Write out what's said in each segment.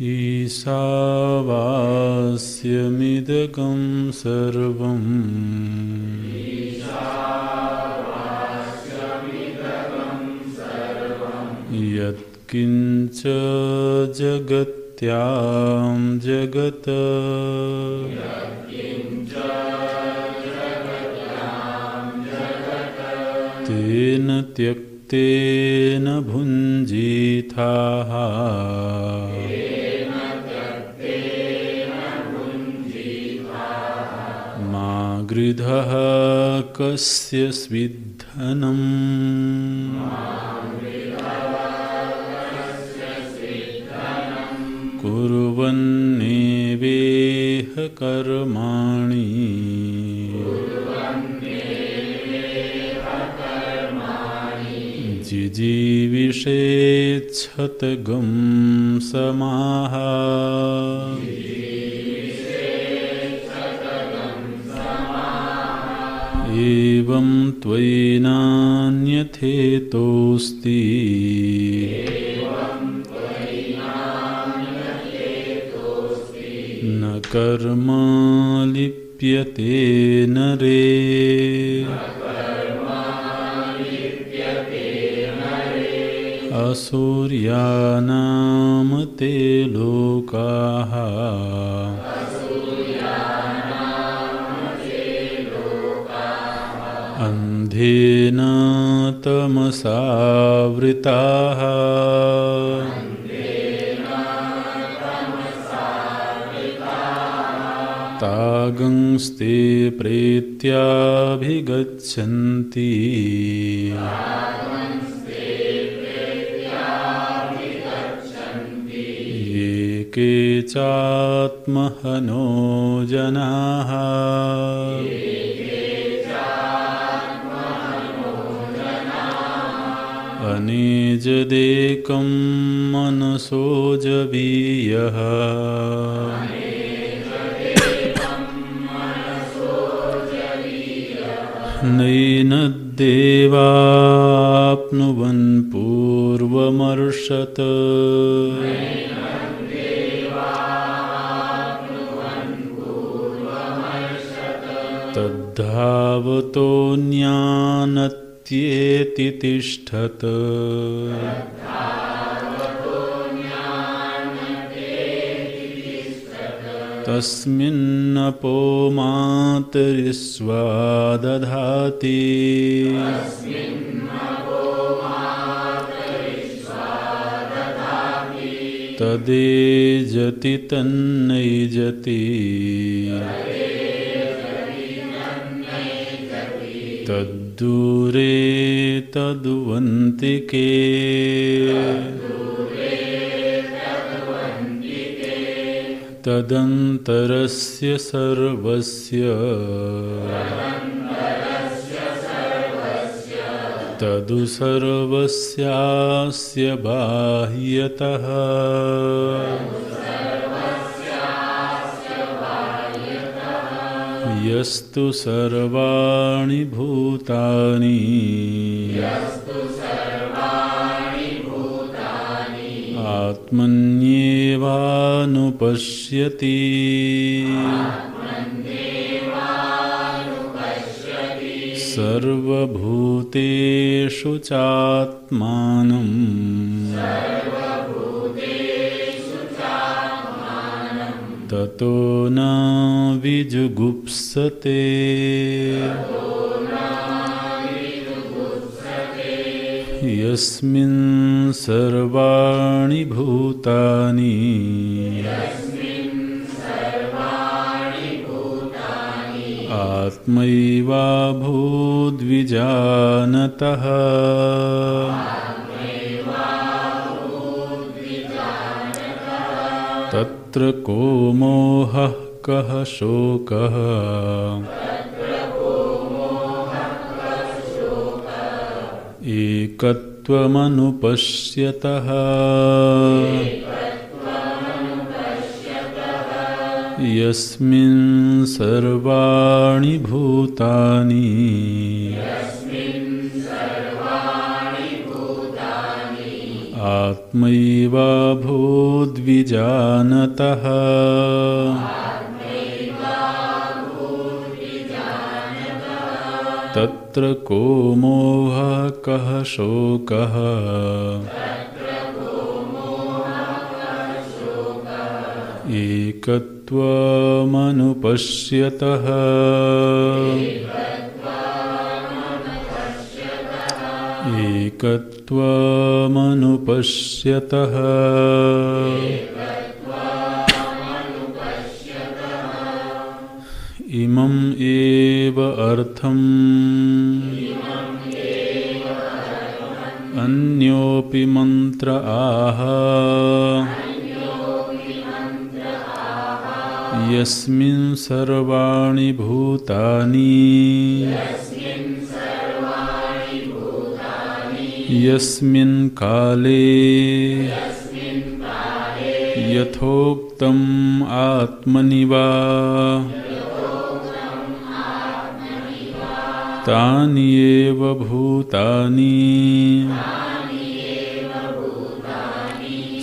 ईशावास्यमिदगं सर्वं यत्किञ्च जगत्यां जगत् तेन त्यक्तेन भुञ्जीथाः मा गृधः कस्य स्विद्धनम् कुर्वन्नेवेह कर्माणि जिजीविषेच्छतगं समाः एवं त्वयिनान्यथेतोऽस्ति न कर्म लिप्यते नरे असुर्यानाम ते लोकाः अन्धेन तमसावृताः तागंस्ते प्रेत्याभिगच्छन्ति ये के चात्महनो जनाः अनेजदेकं मनसो जवीयः नैनद्देवाप्नुवन् पूर्वमर्षत् तद्धावतोऽन्यानत्येति तिष्ठत् तस्मिन्नपो मातरिस्वा दधाति तदेजति तन्नैजति तद्दूरे तद्वन्तिके तदन्तरस्य सर्वस्य तदु सर्वस्यास्य बाह्यतः यस्तु सर्वाणि भूतानि आत्मन्येवानुपश्यति सर्वभूतेषु चात्मानं ततो न विजुगुप्सते यस्मिन् सर्वाणि भूतानि आत्मैवाभूद्विजानतः तत्र को मोहः कः शोकः एकत्वमनुपश्यतः यस्मिन् सर्वाणि भूतानि आत्मैवाभूद्विजानतः तत्र को मोहः कः शोकः एकत्वमनुपश्यतः एकत्वमनुपश्यतः इमं एव अर्थम् अन्योऽपि मन्त्र आह यस्मिन् सर्वाणि भूतानि यस्मिन् काले यथोक्तम् आत्मनि वा तानि एव भूतानि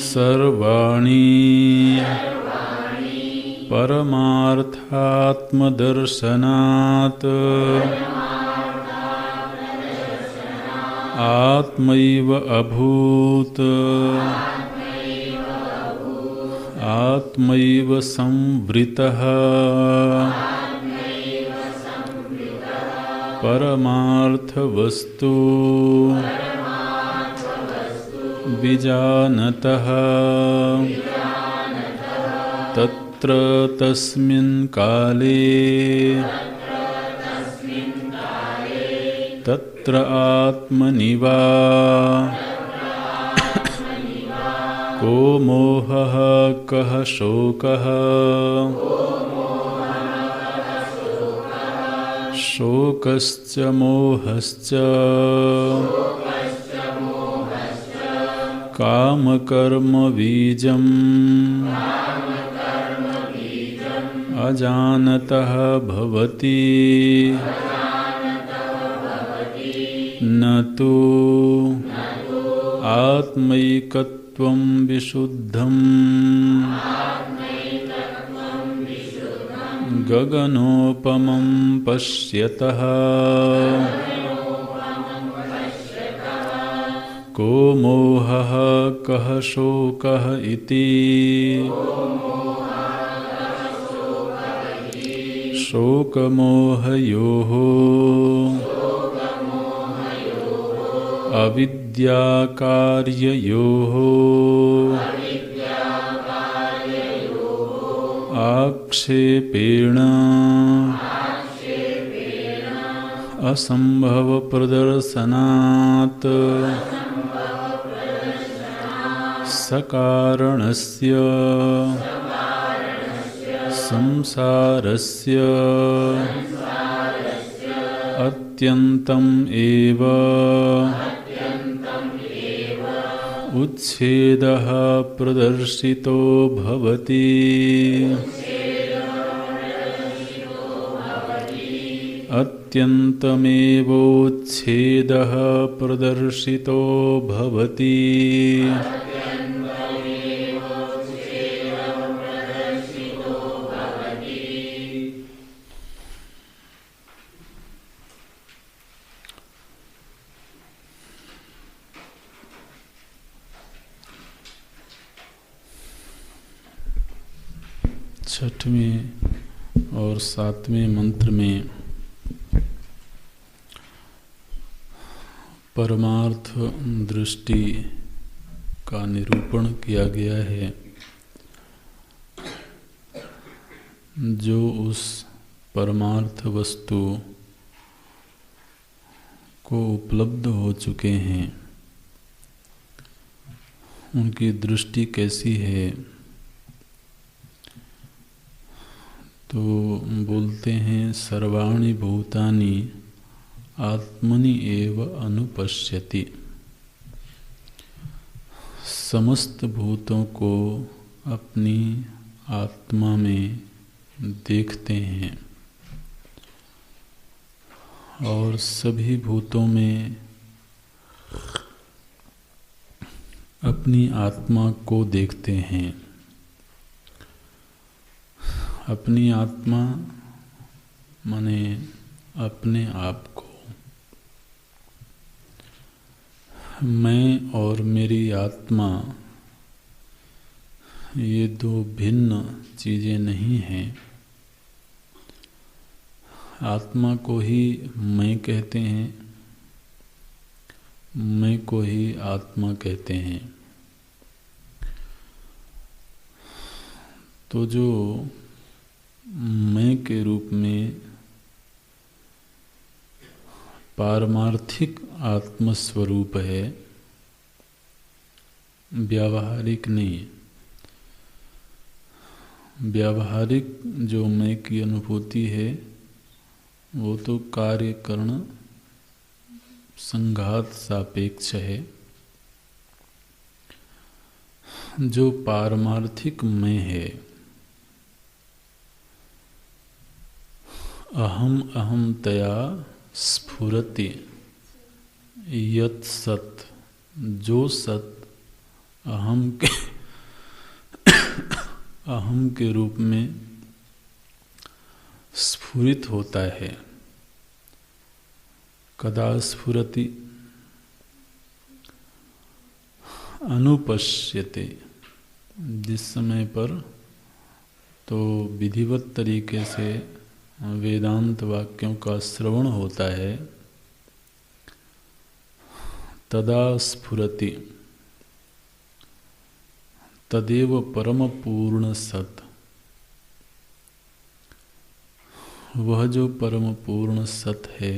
सर्वाणि परमार्थात्मदर्शनात् आत्मैव अभूत् आत्मैव संवृतः परमार्थवस्तु विजानतः तत्र तस्मिन् काले तत्र आत्मनि वा को मोहः कः शोकः शोकश्च मोहश्च कामकर्मबीजम् अजानतः भवति न तु आत्मैकत्वं विशुद्धम् गगनोपमं पश्यतः को मोहः कः शोकः इति शोकमोहयोः अविद्याकार्ययोः आक्षेपेण असंभवप्रदर्शनात् सकारणस्य संसारस्य अत्यन्तम् एव उच्छेदः प्रदर्शितो भवति अत्यन्तमेवोच्छेदः प्रदर्शितो भवति छठवें और सातवें मंत्र में परमार्थ दृष्टि का निरूपण किया गया है, जो उस परमार्थ वस्तु को उपलब्ध हो चुके हैं उनकी दृष्टि कैसी है। तो बोलते हैं सर्वाणि भूतानि आत्मनि एव अनुपश्यति, समस्त भूतों को अपनी आत्मा में देखते हैं और सभी भूतों में अपनी आत्मा को देखते हैं। अपनी आत्मा माने अपने आप को। मैं और मेरी आत्मा ये दो भिन्न चीज़ें नहीं हैं। आत्मा को ही मैं कहते हैं, मैं को ही आत्मा कहते हैं। तो जो मैं के रूप में पारमार्थिक आत्मस्वरूप है, व्यावहारिक नहीं। व्यावहारिक जो मैं की अनुभूति है वो तो कार्यकरण संघात सापेक्ष है। जो पारमार्थिक मैं है, अहम अहमतया स्फुरति यत् सत्, जो सत अहम के अहम के रूप में स्फुरित होता है। कदा स्फुरति, अनुपश्यते, जिस समय पर तो विधिवत तरीके से वेदांत वाक्यों का श्रवण होता है, तदा स्फुरति, तदेव परम पूर्ण सत। वह जो परम पूर्ण सत है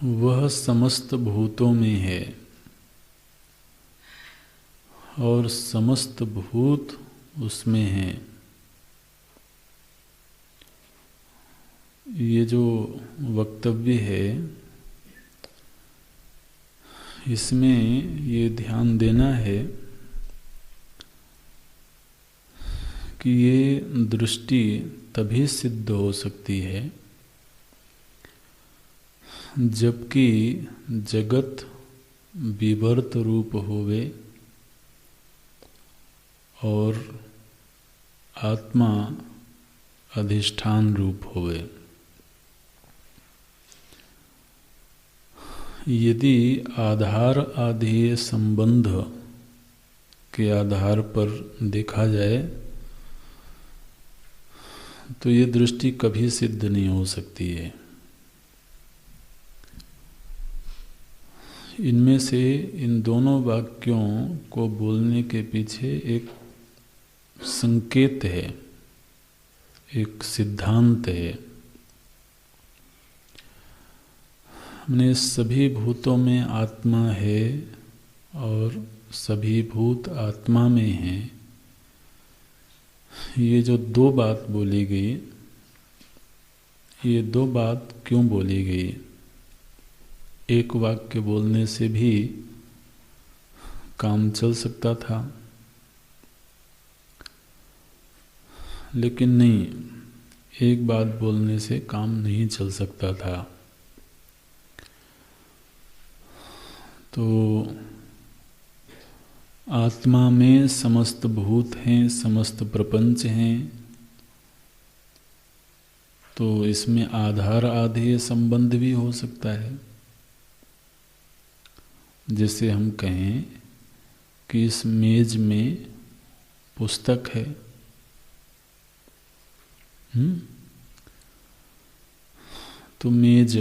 वह समस्त भूतों में है और समस्त भूत उसमें हैं। ये जो वक्तव्य है इसमें ये ध्यान देना है कि ये दृष्टि तभी सिद्ध हो सकती है जबकि जगत विवर्त रूप होवे और आत्मा अधिष्ठान रूप होवे। यदि आधार आधेय संबंध के आधार पर देखा जाए तो ये दृष्टि कभी सिद्ध नहीं हो सकती है। इनमें से इन दोनों वाक्यों को बोलने के पीछे एक संकेत है, एक सिद्धांत है। हमने सभी भूतों में आत्मा है और सभी भूत आत्मा में हैं। ये जो दो बात बोली गई, ये दो बात क्यों बोली गई? एक वाक्य बोलने से भी काम चल सकता था, लेकिन नहीं, एक बात बोलने से काम नहीं चल सकता था। तो आत्मा में समस्त भूत हैं, समस्त प्रपंच हैं, तो इसमें आधार आधेय संबंध भी हो सकता है। जैसे हम कहें कि इस मेज में पुस्तक है, तो मेज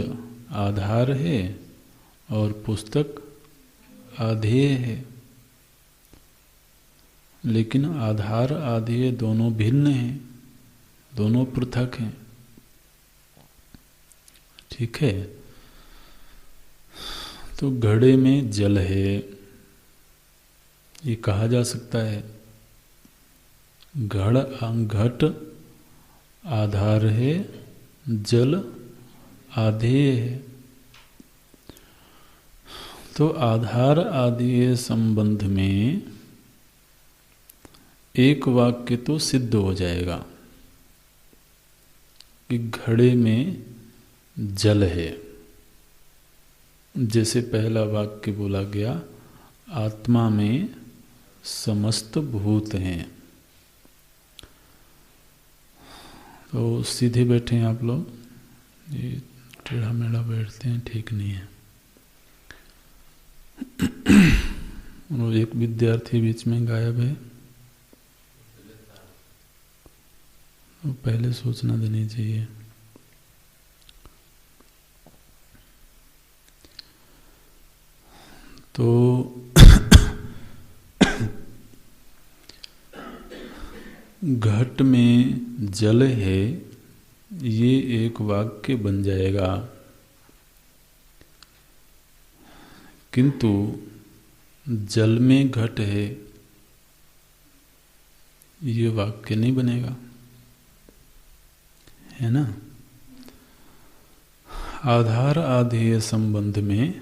आधार है और पुस्तक आधेय है, लेकिन आधार आधेय दोनों भिन्न हैं, दोनों पृथक हैं। ठीक है। तो घड़े में जल है, ये कहा जा सकता है। घट आधार है, जल आधेय है। तो आधार आधेय संबंध में एक वाक्य तो सिद्ध हो जाएगा कि घड़े में जल है। जैसे पहला वाक्य बोला गया, आत्मा में समस्त भूत हैं। तो सीधे बैठे हैं आप लोग, ये टेढ़ा मेढ़ा बैठते हैं, ठीक नहीं है। और एक विद्यार्थी बीच में गायब है, तो पहले सूचना देनी चाहिए। तो घट में जल है, ये एक वाक्य बन जाएगा, किंतु जल में घट है ये वाक्य नहीं बनेगा, है ना। आधार आधेय संबंध में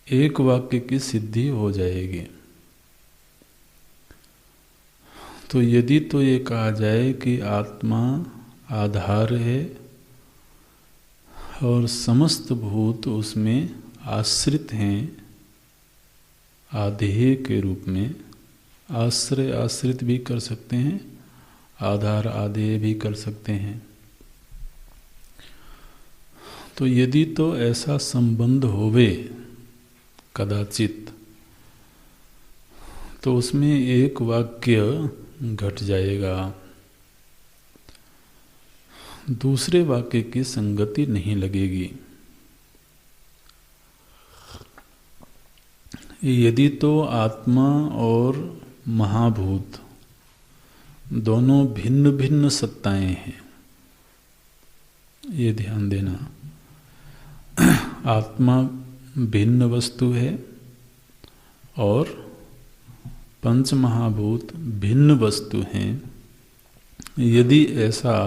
एक वाक्य की सिद्धि हो जाएगी। तो यदि तो ये कहा जाए कि आत्मा आधार है और समस्त भूत उसमें आश्रित हैं, आधेय के रूप में, आश्रय आश्रित भी कर सकते हैं, आधार आधेय भी कर सकते हैं। तो यदि तो ऐसा संबंध होवे कदाचित, तो उसमें एक वाक्य घट जाएगा, दूसरे वाक्य की संगति नहीं लगेगी। यदि तो आत्मा और महाभूत दोनों भिन्न भिन्न सत्ताएं हैं, ये ध्यान देना। आत्मा भिन्न वस्तु है और पंच महाभूत भिन्न वस्तु हैं। यदि ऐसा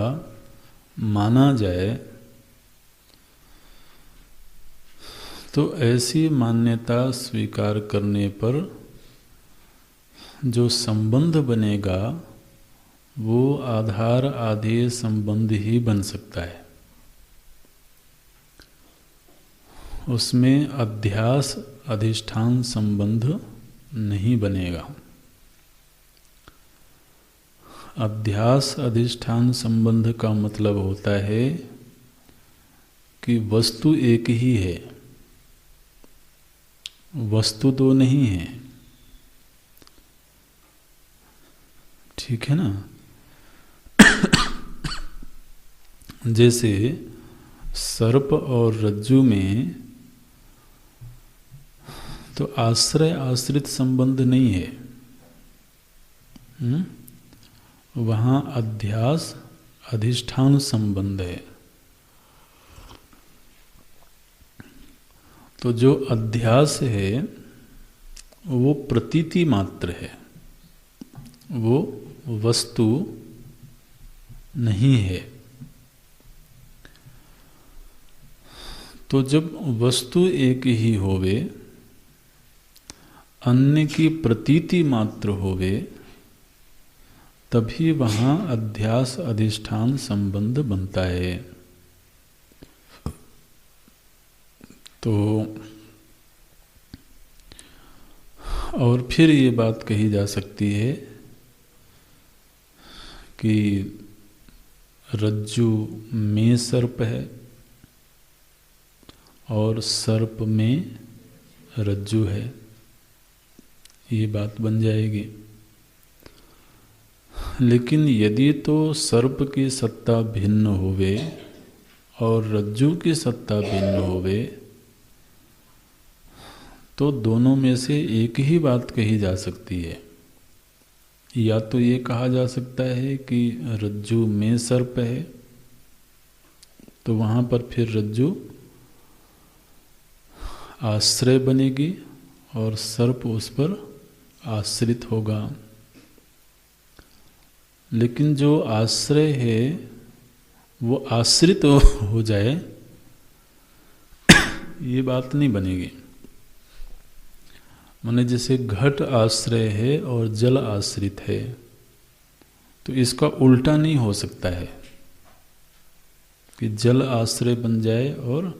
माना जाए तो ऐसी मान्यता स्वीकार करने पर जो संबंध बनेगा वो आधार आधेय संबंध ही बन सकता है। उसमें अध्यास अधिष्ठान संबंध नहीं बनेगा। अध्यास अधिष्ठान संबंध का मतलब होता है कि वस्तु एक ही है, वस्तु दो नहीं है, ठीक है ना। जैसे सर्प और रज्जु में तो आश्रय आश्रित संबंध नहीं है, वहाँ अध्यास अधिष्ठान संबंध है। तो जो अध्यास है वो प्रतीति मात्र है, वो वस्तु नहीं है। तो जब वस्तु एक ही होवे, अन्य की प्रतीति मात्र होवे, तभी वहाँ अध्यास अधिष्ठान संबंध बनता है। तो और फिर ये बात कही जा सकती है कि रज्जु में सर्प है और सर्प में रज्जु है, ये बात बन जाएगी। लेकिन यदि तो सर्प की सत्ता भिन्न होवे और रज्जु की सत्ता भिन्न होवे, तो दोनों में से एक ही बात कही जा सकती है। या तो ये कहा जा सकता है कि रज्जु में सर्प है, तो वहाँ पर फिर रज्जु आश्रय बनेगी और सर्प उस पर आश्रित होगा। लेकिन जो आश्रय है वो आश्रित हो जाए, ये बात नहीं बनेगी। माने जैसे घट आश्रय है और जल आश्रित है, तो इसका उल्टा नहीं हो सकता है कि जल आश्रय बन जाए और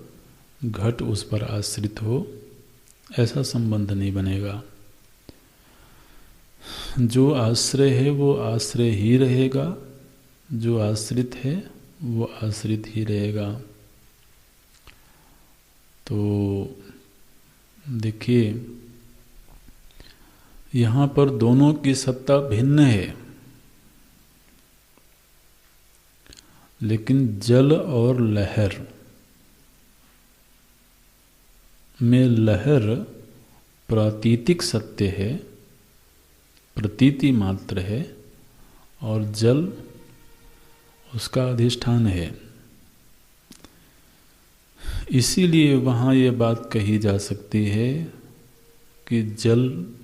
घट उस पर आश्रित हो, ऐसा संबंध नहीं बनेगा। जो आश्रय है वो आश्रय ही रहेगा, जो आश्रित है वो आश्रित ही रहेगा। तो देखिए, यहाँ पर दोनों की सत्ता भिन्न है, लेकिन जल और लहर में लहर प्रातीतिक सत्य है, प्रतीति मात्र है, और जल उसका अधिष्ठान है। इसीलिए वहाँ ये बात कही जा सकती है कि जल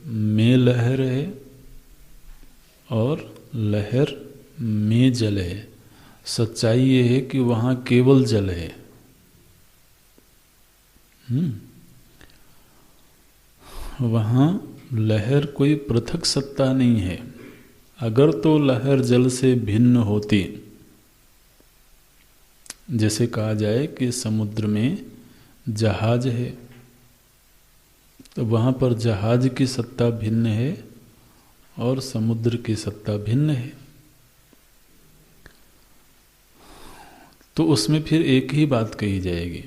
में लहर है और लहर में जल है। सच्चाई ये है कि वहाँ केवल जल है। वहाँ लहर कोई पृथक सत्ता नहीं है। अगर तो लहर जल से भिन्न होती, जैसे कहा जाए कि समुद्र में जहाज है, तो वहाँ पर जहाज की सत्ता भिन्न है और समुद्र की सत्ता भिन्न है, तो उसमें फिर एक ही बात कही जाएगी,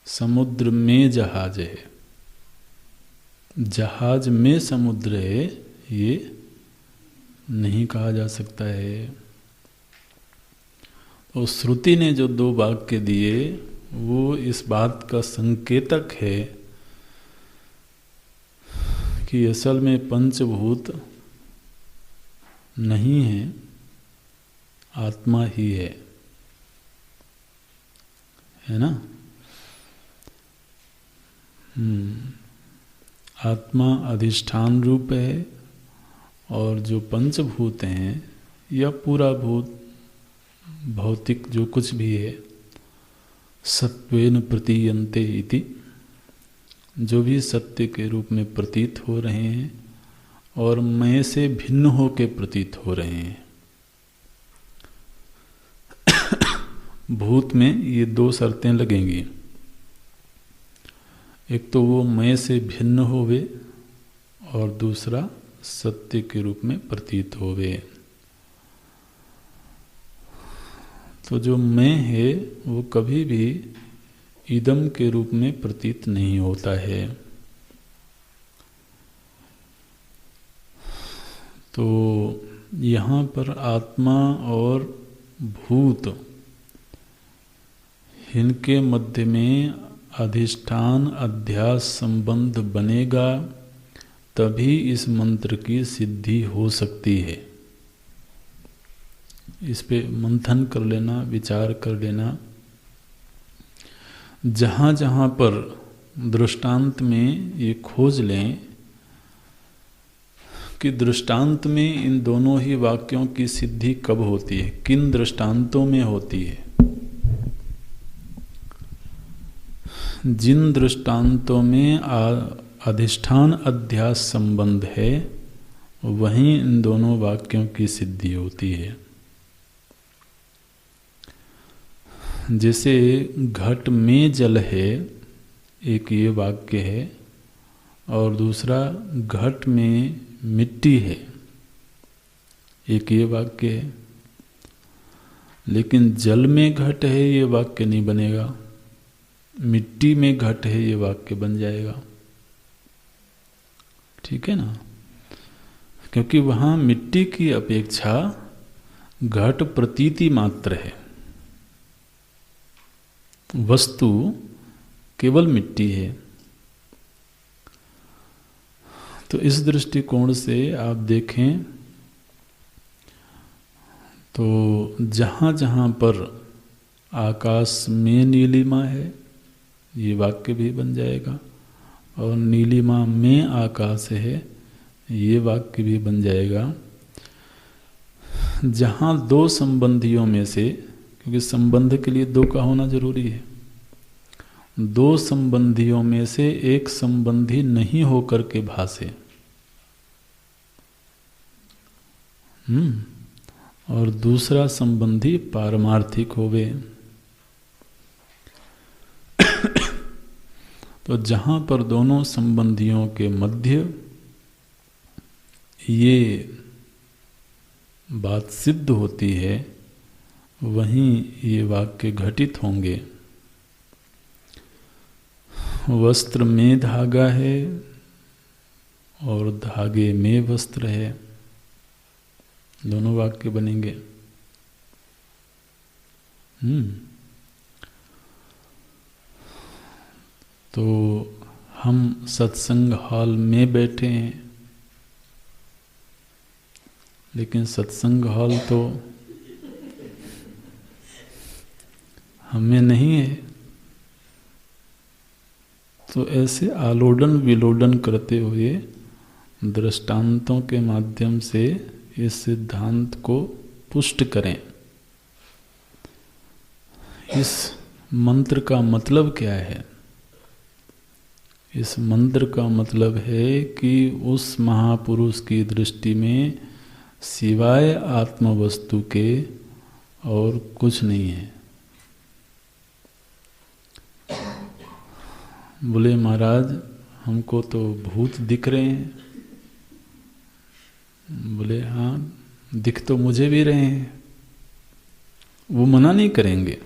समुद्र में जहाज है। जहाज में समुद्र है ये नहीं कहा जा सकता है। तो श्रुति ने जो दो वाक्य दिए वो इस बात का संकेतक है कि असल में पंचभूत नहीं है, आत्मा ही है ना। आत्मा अधिष्ठान रूप है, और जो पंचभूत हैं या पूरा भूत भौतिक जो कुछ भी है, सत्वेन प्रतीयन्ते इति, जो भी सत्य के रूप में प्रतीत हो रहे हैं और मैं से भिन्न हो के प्रतीत हो रहे हैं। भूत में ये दो शर्तें लगेंगी, एक तो वो मैं से भिन्न होवे और दूसरा सत्य के रूप में प्रतीत होवे। तो जो मैं है वो कभी भी इदम के रूप में प्रतीत नहीं होता है। तो यहाँ पर आत्मा और भूत, इनके मध्य में अधिष्ठान अध्यास संबंध बनेगा, तभी इस मंत्र की सिद्धि हो सकती है। इस पे मंथन कर लेना, विचार कर लेना। जहाँ जहाँ पर दृष्टांत में ये खोज लें कि दृष्टांत में इन दोनों ही वाक्यों की सिद्धि कब होती है, किन दृष्टांतों में होती है। जिन दृष्टांतों में अधिष्ठान अध्यास संबंध है, वहीं इन दोनों वाक्यों की सिद्धि होती है। जैसे घट में जल है, एक ये वाक्य है, और दूसरा घट में मिट्टी है, एक ये वाक्य है। लेकिन जल में घट है ये वाक्य नहीं बनेगा, मिट्टी में घट है ये वाक्य बन जाएगा। ठीक है ना, क्योंकि वहाँ मिट्टी की अपेक्षा घट प्रतीति मात्र है, वस्तु केवल मिट्टी है। तो इस दृष्टिकोण से आप देखें तो जहाँ जहाँ पर आकाश में नीलिमा है, ये वाक्य भी बन जाएगा, और नीलिमा में आकाश है, ये वाक्य भी बन जाएगा। जहाँ दो संबंधियों में से, क्योंकि संबंध के लिए दो का होना जरूरी है, दो संबंधियों में से एक संबंधी नहीं होकर के भासे, और दूसरा संबंधी पारमार्थिक होवे। तो जहाँ पर दोनों संबंधियों के मध्य ये बात सिद्ध होती है, वहीं ये वाक्य घटित होंगे। वस्त्र में धागा है और धागे में वस्त्र है, दोनों वाक्य बनेंगे। तो हम सत्संग हॉल में बैठे हैं, लेकिन सत्संग हॉल तो हमें नहीं है। तो ऐसे आलोडन विलोडन करते हुए दृष्टांतों के माध्यम से इस सिद्धांत को पुष्ट करें। इस मंत्र का मतलब क्या है? इस मंत्र का मतलब है कि उस महापुरुष की दृष्टि में सिवाय आत्म वस्तु के और कुछ नहीं है। बोले महाराज हमको तो भूत दिख रहे हैं। बोले हाँ दिख तो मुझे भी रहे हैं, वो मना नहीं करेंगे,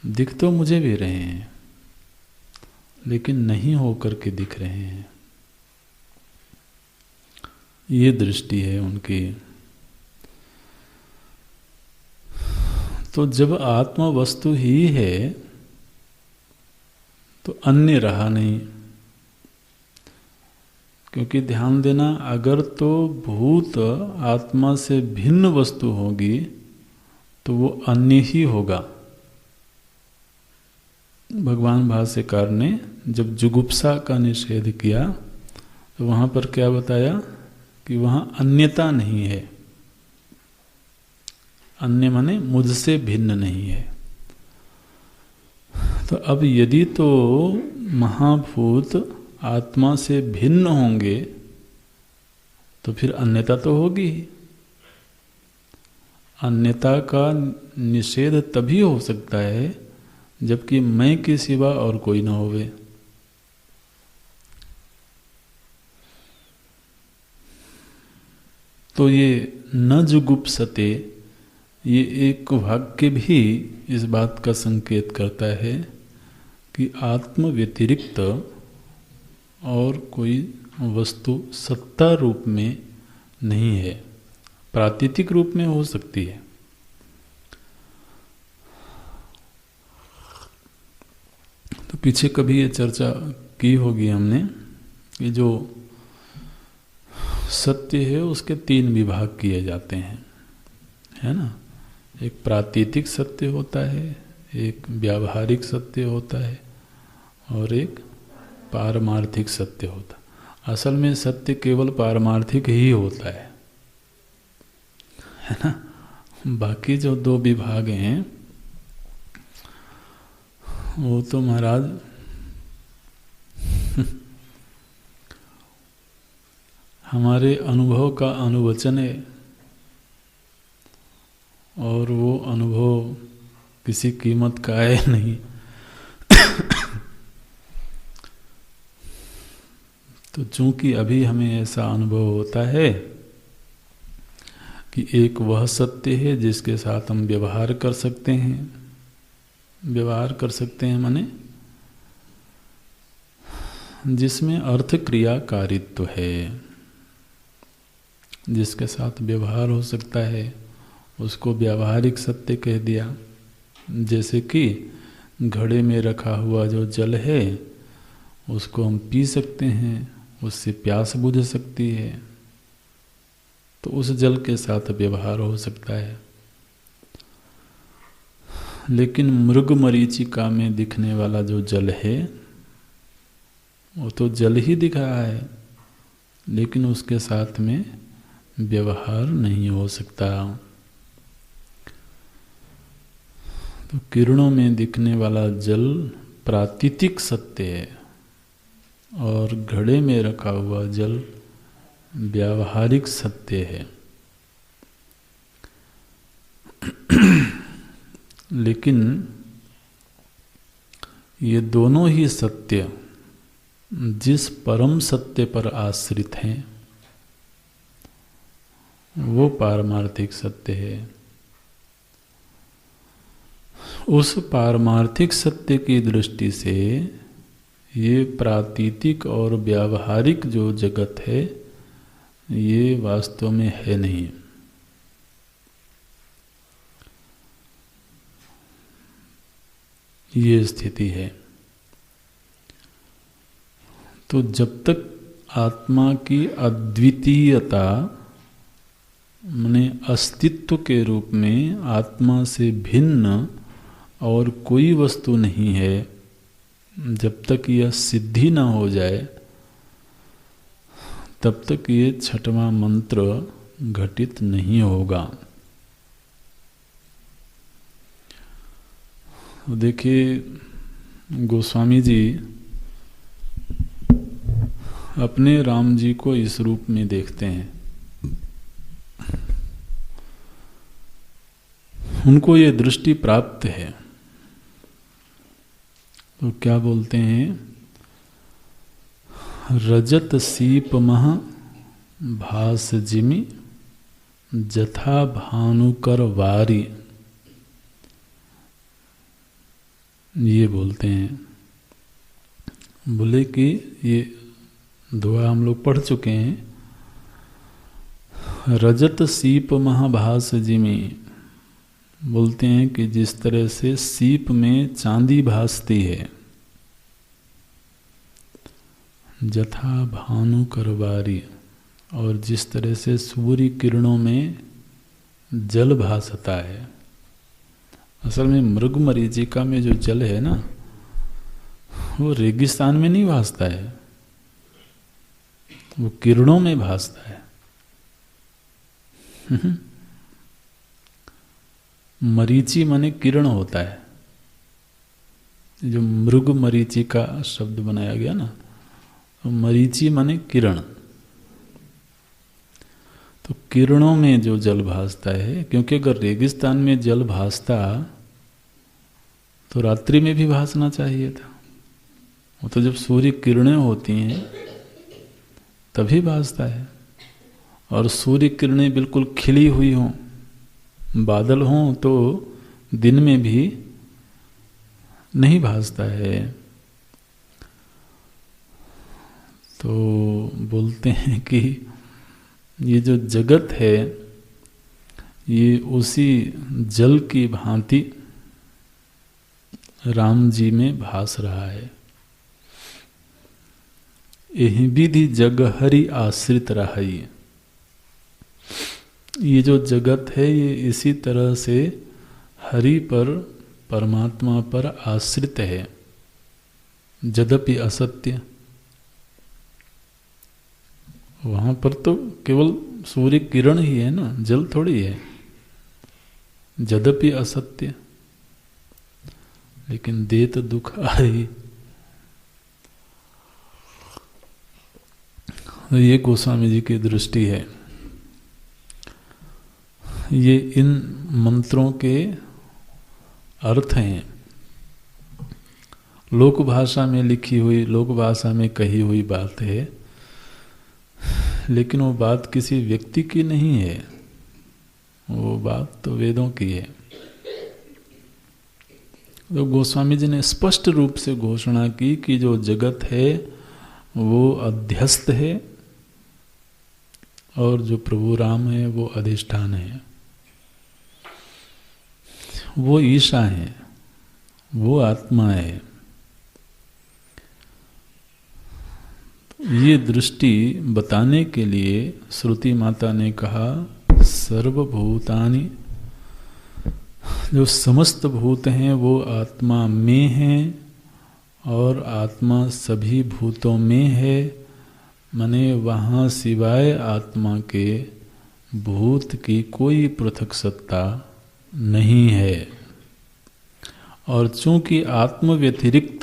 दिख तो मुझे भी रहे हैं, लेकिन नहीं होकर के दिख रहे हैं। ये दृष्टि है उनकी। तो जब आत्मा वस्तु ही है तो अन्य रहा नहीं। क्योंकि ध्यान देना, अगर तो भूत आत्मा से भिन्न वस्तु होगी तो वो अन्य ही होगा। भगवान भाष्यकार ने जब जुगुप्सा का निषेध किया तो वहाँ पर क्या बताया कि वहाँ अन्यता नहीं है। अन्य माने मुझसे भिन्न नहीं है। तो अब यदि तो महाभूत आत्मा से भिन्न होंगे तो फिर अन्यता तो होगी ही। अन्यता का निषेध तभी हो सकता है जबकि मैं के सिवा और कोई न होवे। तो ये न जुगुप्सते, ये एक वाक्य भी इस बात का संकेत करता है कि आत्म व्यतिरिक्त और कोई वस्तु सत्ता रूप में नहीं है, प्रातीतिक रूप में हो सकती है। तो पीछे कभी ये चर्चा की होगी हमने कि जो सत्य है उसके 3 विभाग किए जाते हैं, है ना। एक प्रातीतिक सत्य होता है, एक व्यावहारिक सत्य होता है और एक पारमार्थिक सत्य होता है। असल में सत्य केवल पारमार्थिक ही होता है ना। बाकी जो 2 विभाग हैं वो तो महाराज हमारे अनुभव का अनुवचन है, और वो अनुभव किसी कीमत का है नहीं। तो चूंकि अभी हमें ऐसा अनुभव होता है कि एक वह सत्य है जिसके साथ हम व्यवहार कर सकते हैं। व्यवहार कर सकते हैं माने जिसमें अर्थ क्रियाकारित्व है, जिसके साथ व्यवहार हो सकता है, उसको व्यावहारिक सत्य कह दिया। जैसे कि घड़े में रखा हुआ जो जल है उसको हम पी सकते हैं, उससे प्यास बुझ सकती है, तो उस जल के साथ व्यवहार हो सकता है। लेकिन मृग मरीचिका में दिखने वाला जो जल है वो तो जल ही दिख रहा है, लेकिन उसके साथ में व्यवहार नहीं हो सकता। तो किरणों में दिखने वाला जल प्रातीतिक सत्य है और घड़े में रखा हुआ जल व्यावहारिक सत्य है। लेकिन ये दोनों ही सत्य जिस परम सत्य पर आश्रित हैं वो पारमार्थिक सत्य है। उस पारमार्थिक सत्य की दृष्टि से ये प्रातीतिक और व्यावहारिक जो जगत है ये वास्तव में है नहीं। ये स्थिति है। तो जब तक आत्मा की अद्वितीयता माने अस्तित्व के रूप में आत्मा से भिन्न और कोई वस्तु नहीं है, जब तक यह सिद्धि न हो जाए तब तक ये छठवां मंत्र घटित नहीं होगा। देखिए गोस्वामी जी अपने राम जी को इस रूप में देखते हैं। उनको ये दृष्टि प्राप्त है तो क्या बोलते हैं, रजत सीप मह भास जिमि जथा भानुकर वारी, ये बोलते हैं। बोले कि ये दुआ हम लोग पढ़ चुके हैं। रजत सीप महाभास जिमि बोलते हैं कि जिस तरह से सीप में चांदी भासती है, जथा भानु करवारी, और जिस तरह से सूर्य किरणों में जल भासता है। असल में मृग मरीचिका में जो जल है ना, वो रेगिस्तान में नहीं भासता है, वो किरणों में भासता है। मरीचि माने किरण होता है। जो मृग मरीचिका शब्द बनाया गया ना, तो मरीचि माने किरण। तो किरणों में जो जल भासता है, क्योंकि अगर रेगिस्तान में जल भासता तो रात्रि में भी भासना चाहिए था। वो तो जब सूर्य किरणें होती हैं तभी भासता है। और सूर्य किरणें बिल्कुल खिली हुई हों, बादल हों, तो दिन में भी नहीं भासता है। तो बोलते हैं कि ये जो जगत है ये उसी जल की भांति राम जी में भास रहा है। यही विधि जग हरि आश्रित रही। ये जो जगत है ये इसी तरह से हरि पर, परमात्मा पर आश्रित है। यद्यपि असत्य, वहां पर तो केवल सूर्य किरण ही है ना, जल थोड़ी है। यद्यपि असत्य, लेकिन दे तो दुख आई। ये गोस्वामी जी की दृष्टि है। ये इन मंत्रों के अर्थ हैं। लोक भाषा में लिखी हुई, लोक भाषा में कही हुई बात है, लेकिन वो बात किसी व्यक्ति की नहीं है, वो बात तो वेदों की है। तो गोस्वामी जी ने स्पष्ट रूप से घोषणा की कि जो जगत है वो अध्यस्त है और जो प्रभु राम है वो अधिष्ठान है, वो ईशा है, वो आत्मा है। ये दृष्टि बताने के लिए श्रुति माता ने कहा सर्वभूतानि, जो समस्त भूत हैं वो आत्मा में हैं और आत्मा सभी भूतों में है। माने वहाँ सिवाय आत्मा के भूत की कोई पृथक सत्ता नहीं है। और चूंकि आत्म व्यतिरिक्त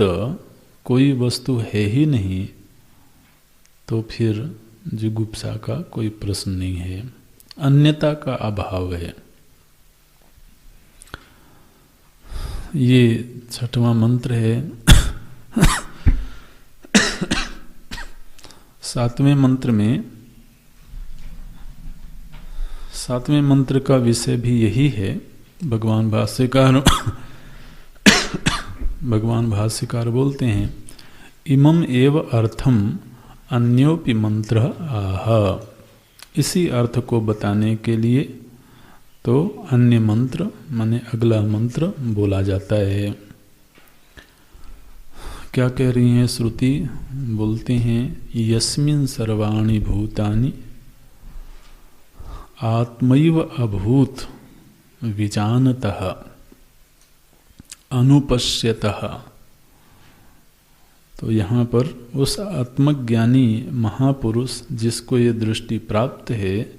कोई वस्तु है ही नहीं, तो फिर जुगुप्सा का कोई प्रश्न नहीं है, अन्यता का अभाव है। ये छठवां मंत्र है। सातवें मंत्र का विषय भी यही है। भगवान भाष्यकार बोलते हैं, इमम एव अर्थम अन्योपि मंत्र आह। इसी अर्थ को बताने के लिए तो अन्य मंत्र माने अगला मंत्र बोला जाता है। क्या कह रही हैं श्रुति? बोलते हैं, यस्मिन् सर्वाणि भूतानि आत्मैव अभूत विजानतः अनुपश्यतः। तो यहाँ पर उस आत्मज्ञानी महापुरुष जिसको ये दृष्टि प्राप्त है,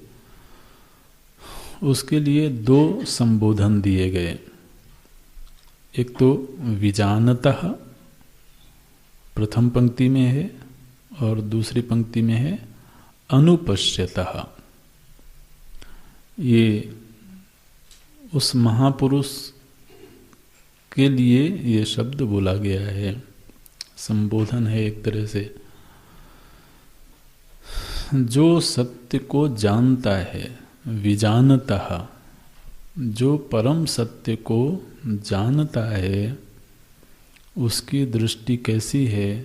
उसके लिए दो संबोधन दिए गए। एक तो विजानतः प्रथम पंक्ति में है और दूसरी पंक्ति में है अनुपश्यतः। ये उस महापुरुष के लिए ये शब्द बोला गया है, संबोधन है एक तरह से। जो सत्य को जानता है, विजानतः, जो परम सत्य को जानता है, उसकी दृष्टि कैसी है?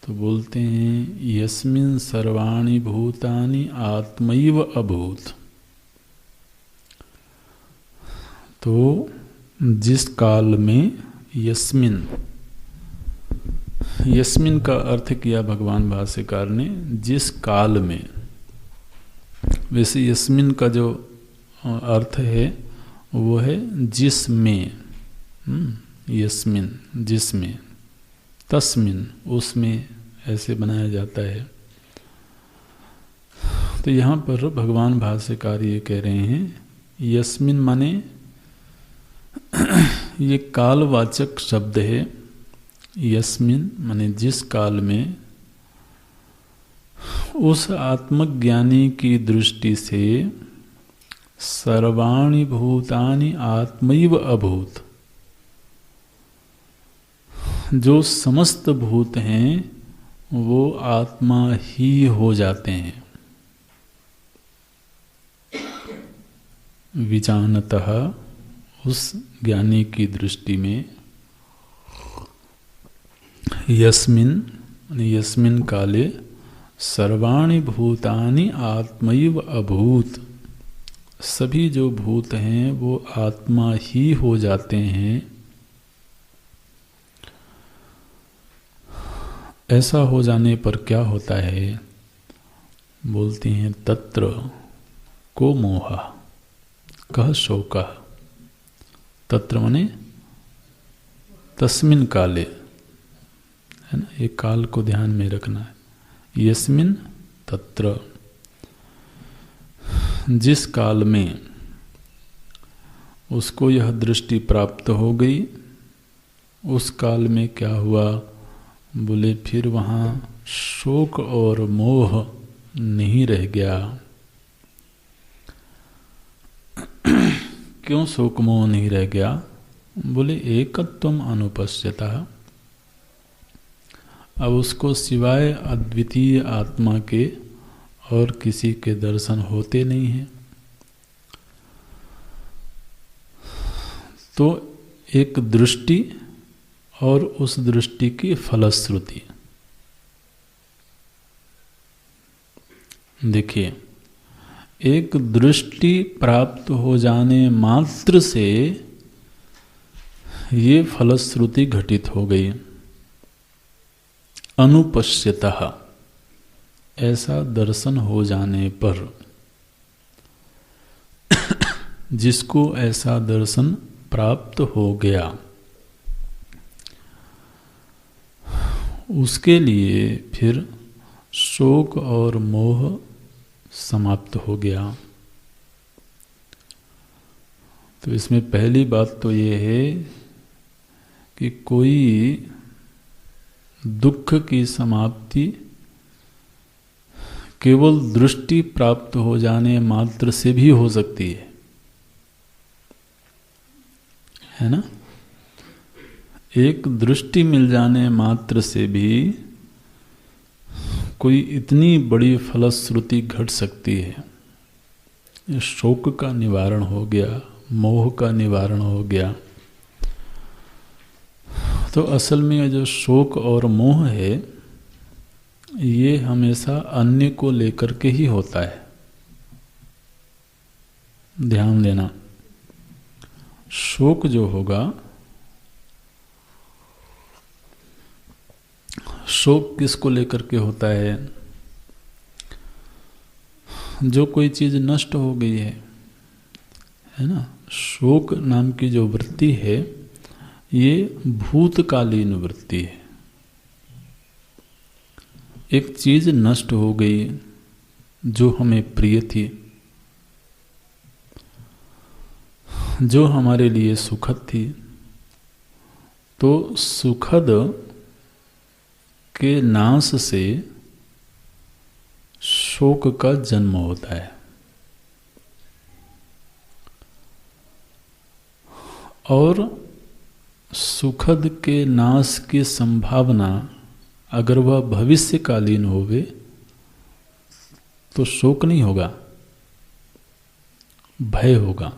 तो बोलते हैं, यस्मिन् सर्वाणि भूतानि आत्मैव अभूत। तो जिस काल में यस्मिन का अर्थ किया भगवान भाष्यकार ने, जिस काल में। वैसे यस्मिन का जो अर्थ है वो है जिसमें, यस्मिन जिसमें, तस्मिन उसमें, ऐसे बनाया जाता है। तो यहाँ पर भगवान भाष्यकार ये कह रहे हैं, यस्मिन माने ये कालवाचक शब्द है। यस्मिन माने जिस काल में उस आत्मज्ञानी की दृष्टि से सर्वाणि भूतानि आत्मैव अभूत, जो समस्त भूत हैं वो आत्मा ही हो जाते हैं। विजानतः उस ज्ञानी की दृष्टि में, यस्मिन् काले सर्वाणि भूतानि आत्मैव अभूत, सभी जो भूत हैं वो आत्मा ही हो जाते हैं। ऐसा हो जाने पर क्या होता है? बोलते हैं, तत्र को मोह कह शोकः। तत्र माने तस्मिन् काले, है ना, ये काल को ध्यान में रखना है। यस्मिन् तत्र, जिस काल में उसको यह दृष्टि प्राप्त हो गई, उस काल में क्या हुआ? बोले फिर वहाँ शोक और मोह नहीं रह गया। क्यों शोक मोह नहीं रह गया? बोले एकत्वम अनुपश्यतः। अब उसको सिवाय अद्वितीय आत्मा के और किसी के दर्शन होते नहीं हैं। तो एक दृष्टि और उस दृष्टि की फलश्रुति। देखिए, एक दृष्टि प्राप्त हो जाने मात्र से ये फलश्रुति घटित हो गई। अनुपश्यतः, ऐसा दर्शन हो जाने पर, जिसको ऐसा दर्शन प्राप्त हो गया, उसके लिए फिर शोक और मोह समाप्त हो गया। तो इसमें पहली बात तो ये है कि कोई दुख की समाप्ति केवल दृष्टि प्राप्त हो जाने मात्र से भी हो सकती है ना? एक दृष्टि मिल जाने मात्र से भी कोई इतनी बड़ी फलश्रुति घट सकती है। शोक का निवारण हो गया, मोह का निवारण हो गया। तो असल में जो शोक और मोह है ये हमेशा अन्य को लेकर के ही होता है। ध्यान देना, शोक जो होगा, शोक किसको लेकर के होता है? जो कोई चीज नष्ट हो गई है ना। शोक नाम की जो वृत्ति है ये भूतकालीन वृत्ति है। एक चीज नष्ट हो गई जो हमें प्रिय थी, जो हमारे लिए सुखद थी, तो सुखद के नाश से शोक का जन्म होता है। और सुखद के नाश की संभावना अगर वह भविष्यकालीन होवे तो शोक नहीं होगा, भय होगा।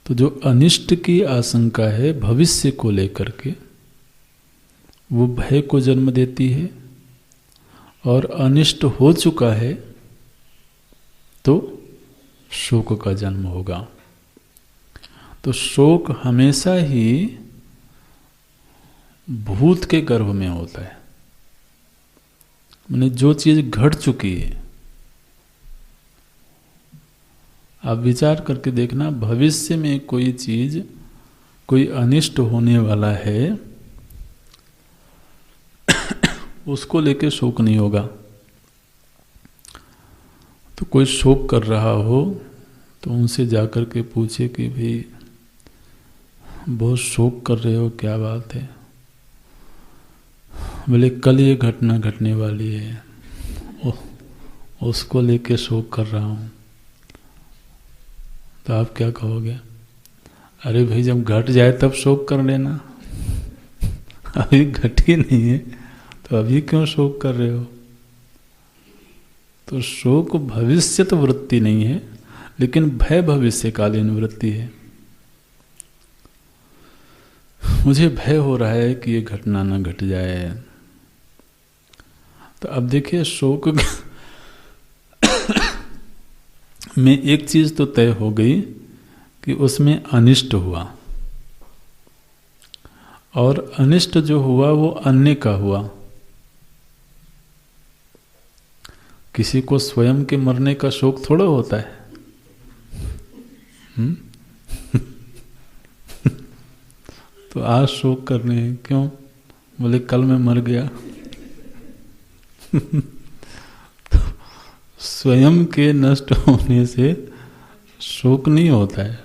तो जो अनिष्ट की आशंका है भविष्य को लेकर के, वो भय को जन्म देती है। और अनिष्ट हो चुका है तो शोक का जन्म होगा। तो शोक हमेशा ही भूत के गर्भ में होता है। माने जो चीज घट चुकी है, आप विचार करके देखना, भविष्य में कोई चीज, कोई अनिष्ट होने वाला है, उसको लेके शोक नहीं होगा। तो कोई शोक कर रहा हो तो उनसे जाकर के पूछे कि भाई बहुत शोक कर रहे हो, क्या बात है? बोले कल ये घटना घटने वाली है, उसको लेके शोक कर रहा हूं। तो आप क्या कहोगे? अरे भाई जब घट जाए तब शोक कर लेना, अभी घटी नहीं है तो अभी क्यों शोक कर रहे हो? तो शोक भविष्यत वृत्ति नहीं है, लेकिन भय भविष्यकालीन वृत्ति है। मुझे भय हो रहा है कि ये घटना न घट जाए। तो अब देखिए, शोक में एक चीज तो तय हो गई कि उसमें अनिष्ट हुआ, और अनिष्ट जो हुआ वो अन्य का हुआ। किसी को स्वयं के मरने का शोक थोड़ा होता है। तो आज शोक करने हैं, क्यों? बोले कल मैं मर गया। तो स्वयं के नष्ट होने से शोक नहीं होता है।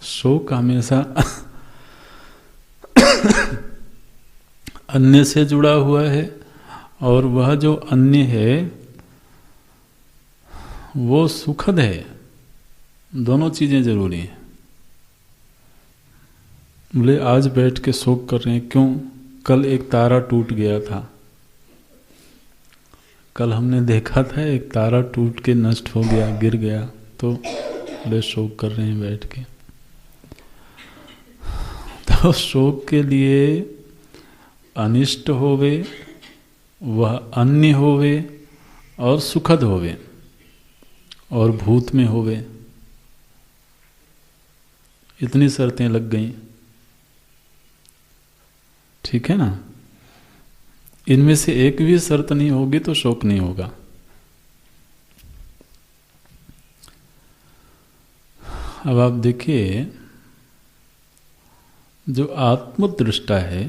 शोक हमेशा अन्य से जुड़ा हुआ है, और वह जो अन्य है वो सुखद है। दोनों चीजें जरूरी हैं। बोले आज बैठ के शोक कर रहे हैं, क्यों? कल एक तारा टूट गया था, कल हमने देखा था एक तारा टूट के नष्ट हो गया, गिर गया, तो बोले शोक कर रहे हैं बैठ के। तो शोक के लिए अनिष्ट होवे, वह अन्य होवे, और सुखद होवे, और भूत में होवे, इतनी शर्तें लग गई। ठीक है ना? इनमें से एक भी शर्त नहीं होगी तो शोक नहीं होगा। अब आप देखिए, जो आत्मदृष्टा है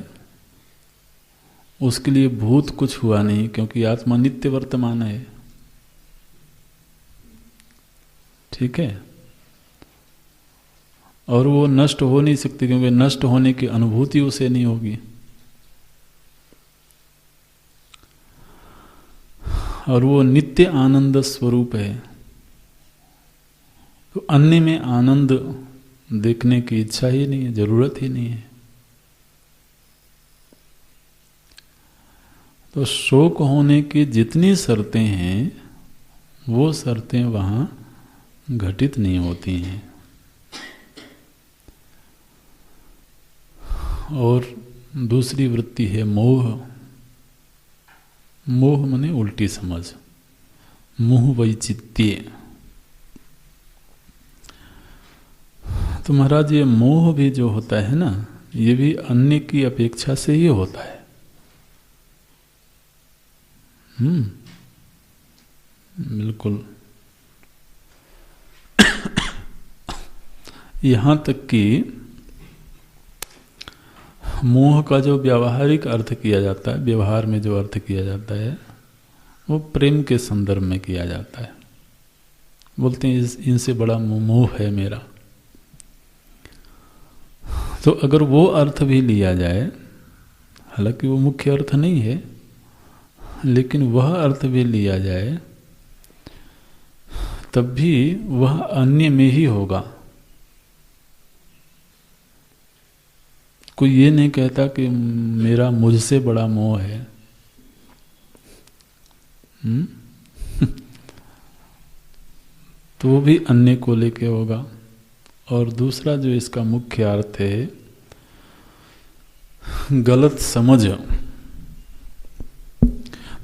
उसके लिए भूत कुछ हुआ नहीं, क्योंकि आत्मा नित्य वर्तमान है। ठीक है? और वो नष्ट हो नहीं सकती, क्योंकि नष्ट होने की अनुभूति उसे नहीं होगी। और वो नित्य आनंद स्वरूप है। तो अन्य में आनंद देखने की इच्छा ही नहीं है, जरूरत ही नहीं है। तो शोक होने की जितनी शर्तें हैं वो शर्तें वहाँ घटित नहीं होती हैं। और दूसरी वृत्ति है मोह। मोह माने उल्टी समझ, मोह वैचित्य। तो महाराज ये मोह भी जो होता है ना, ये भी अन्य की अपेक्षा से ही होता है। बिल्कुल। यहाँ तक कि मोह का जो व्यावहारिक अर्थ किया जाता है, व्यवहार में जो अर्थ किया जाता है, वो प्रेम के संदर्भ में किया जाता है। बोलते हैं इनसे बड़ा मोह है मेरा। तो अगर वो अर्थ भी लिया जाए, हालांकि वो मुख्य अर्थ नहीं है, लेकिन वह अर्थ भी लिया जाए, तब भी वह अन्य में ही होगा। कोई ये नहीं कहता कि मेरा मुझसे बड़ा मोह है। तो वो भी अन्य को लेके होगा। और दूसरा जो इसका मुख्य अर्थ है, गलत समझ।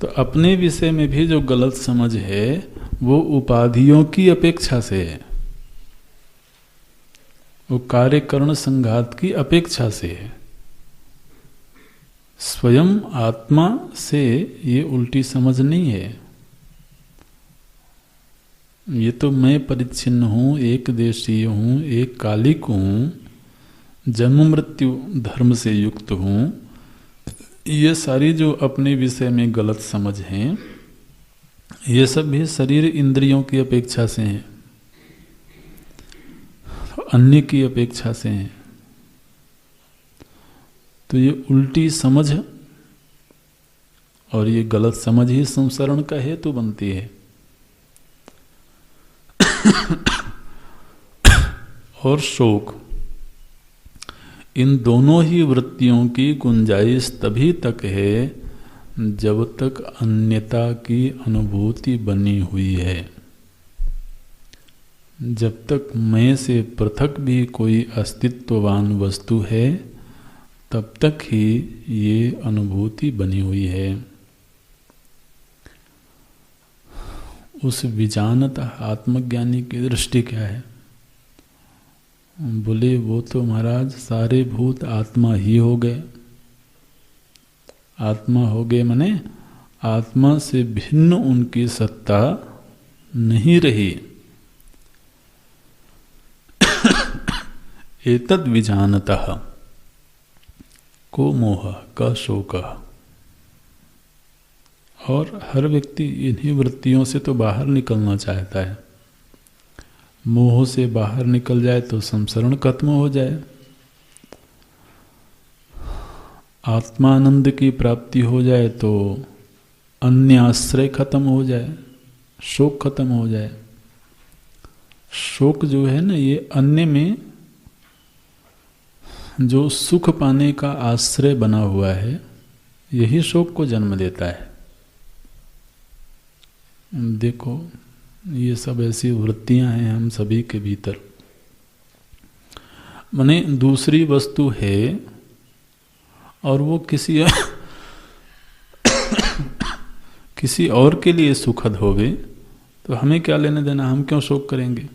तो अपने विषय में भी जो गलत समझ है वो उपाधियों की अपेक्षा से है, वो कार्यकरण संघात की अपेक्षा से है। स्वयं आत्मा से ये उल्टी समझ नहीं है। ये तो मैं परिच्छिन्न हूँ, एक देशीय हूँ, एक कालिक हूँ, जन्म मृत्यु धर्म से युक्त हूँ, ये सारी जो अपने विषय में गलत समझ हैं, ये सब भी शरीर इंद्रियों की अपेक्षा से हैं, अन्य की अपेक्षा से हैं। तो ये उल्टी समझ और ये गलत समझ ही संसरण का हेतु बनती है। और शोक, इन दोनों ही वृत्तियों की गुंजाइश तभी तक है जब तक अन्यता की अनुभूति बनी हुई है। जब तक मैं से पृथक भी कोई अस्तित्ववान वस्तु है, तब तक ही ये अनुभूति बनी हुई है। उस विजानत आत्मज्ञानी की दृष्टि क्या है? बोले वो तो महाराज सारे भूत आत्मा ही हो गए। आत्मा हो गए माने आत्मा से भिन्न उनकी सत्ता नहीं रही। एतद् विजानतः को मोह का शोक। और हर व्यक्ति इन्हीं वृत्तियों से तो बाहर निकलना चाहता है। मोह से बाहर निकल जाए तो संसरण खत्म हो जाए, आत्मानंद की प्राप्ति हो जाए तो अन्य आश्रय खत्म हो जाए, शोक खत्म हो जाए। शोक जो है ना, ये अन्य में जो सुख पाने का आश्रय बना हुआ है, यही शोक को जन्म देता है। देखो ये सब ऐसी वृत्तियां हैं हम सभी के भीतर। माने दूसरी वस्तु है और वो किसी और के लिए सुखद होवे, तो हमें क्या लेने देना, हम क्यों शोक करेंगे?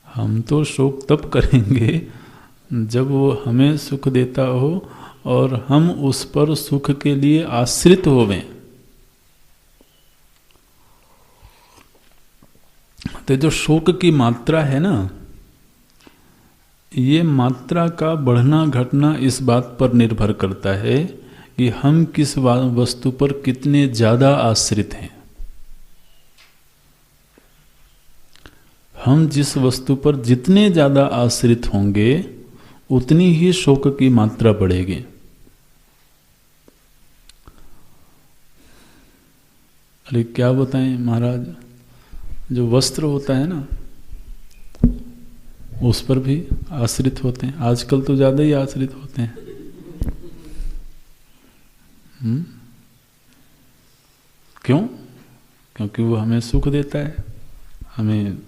हम तो शोक तब करेंगे जब वो हमें सुख देता हो और हम उस पर सुख के लिए आश्रित होवें। तो जो शोक की मात्रा है ना, ये मात्रा का बढ़ना घटना इस बात पर निर्भर करता है कि हम किस वस्तु पर कितने ज्यादा आश्रित हैं। हम जिस वस्तु पर जितने ज्यादा आश्रित होंगे उतनी ही शोक की मात्रा बढ़ेगी। अरे क्या बताएं महाराज, जो वस्त्र होता है ना, उस पर भी आश्रित होते हैं। आजकल तो ज्यादा ही आश्रित होते हैं। क्यों? क्योंकि वो हमें सुख देता है, हमें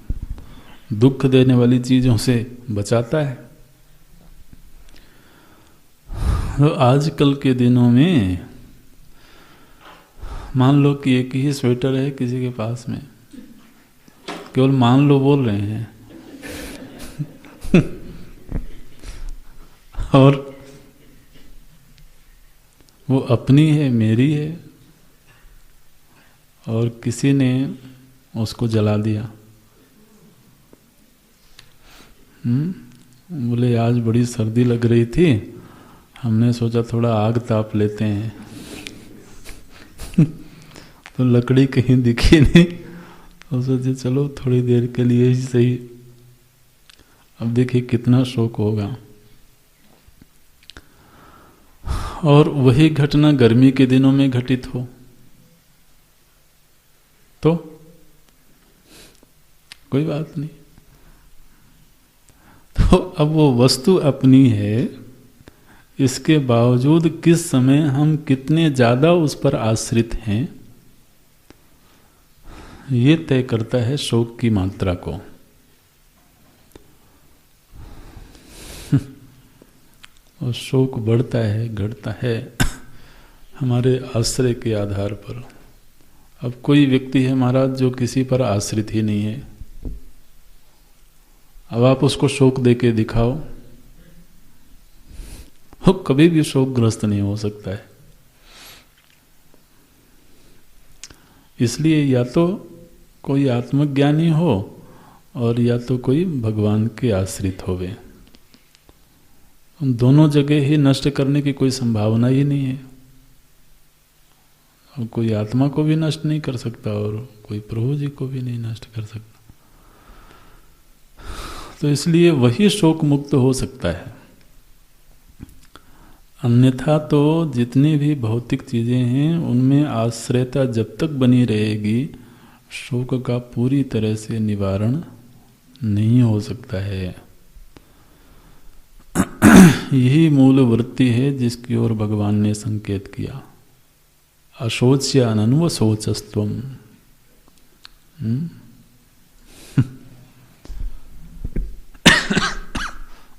दुख देने वाली चीजों से बचाता है। तो आजकल के दिनों में मान लो कि एक ही स्वेटर है किसी के पास में, केवल मान लो बोल रहे हैं और वो अपनी है, मेरी है, और किसी ने उसको जला दिया। बोले आज बड़ी सर्दी लग रही थी, हमने सोचा थोड़ा आग ताप लेते हैं तो लकड़ी कहीं दिखी नहीं, तो सोचे चलो थोड़ी देर के लिए ही सही। अब देखिए कितना शोक होगा। और वही घटना गर्मी के दिनों में घटित हो तो कोई बात नहीं। तो अब वो वस्तु अपनी है, इसके बावजूद किस समय हम कितने ज्यादा उस पर आश्रित हैं, ये तय करता है शोक की मात्रा को। और शोक बढ़ता है, घटता है हमारे आश्रय के आधार पर। अब कोई व्यक्ति है महाराज जो किसी पर आश्रित ही नहीं है, अब आप उसको शोक देके दिखाओ, वो कभी भी शोकग्रस्त नहीं हो सकता है। इसलिए या तो कोई आत्मज्ञानी हो और या तो कोई भगवान के आश्रित होवे। दोनों जगह ही नष्ट करने की कोई संभावना ही नहीं है। और कोई आत्मा को भी नष्ट नहीं कर सकता और कोई प्रभु जी को भी नहीं नष्ट कर सकता। तो इसलिए वही शोक मुक्त हो सकता है। अन्यथा तो जितनी भी भौतिक चीजें हैं उनमें आश्रयता जब तक बनी रहेगी, शोक का पूरी तरह से निवारण नहीं हो सकता है। यही मूल वृत्ति है जिसकी ओर भगवान ने संकेत किया, अशोच्य अनन्वशोचस्त्वम।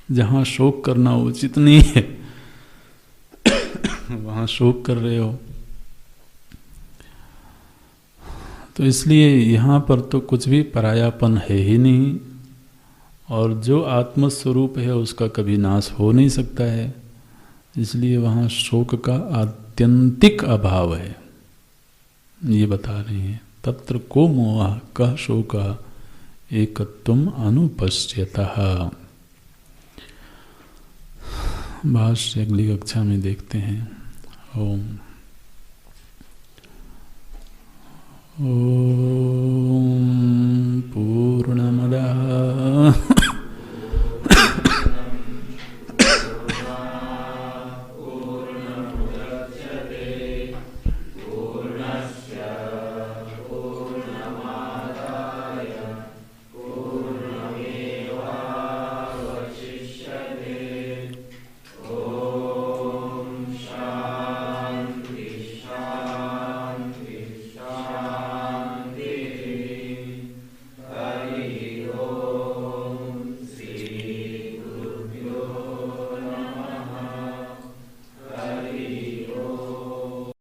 जहां शोक करना उचित नहीं है वहां शोक कर रहे हो। तो इसलिए यहाँ पर तो कुछ भी परायापन है ही नहीं, और जो आत्मस्वरूप है उसका कभी नाश हो नहीं सकता है। इसलिए वहाँ शोक का आत्यंतिक अभाव है, ये बता रहे हैं। तत्र को मोह कह शोक एकत्वम अनुपश्यतः। भाष्य अगली कक्षा में देखते हैं। ओम।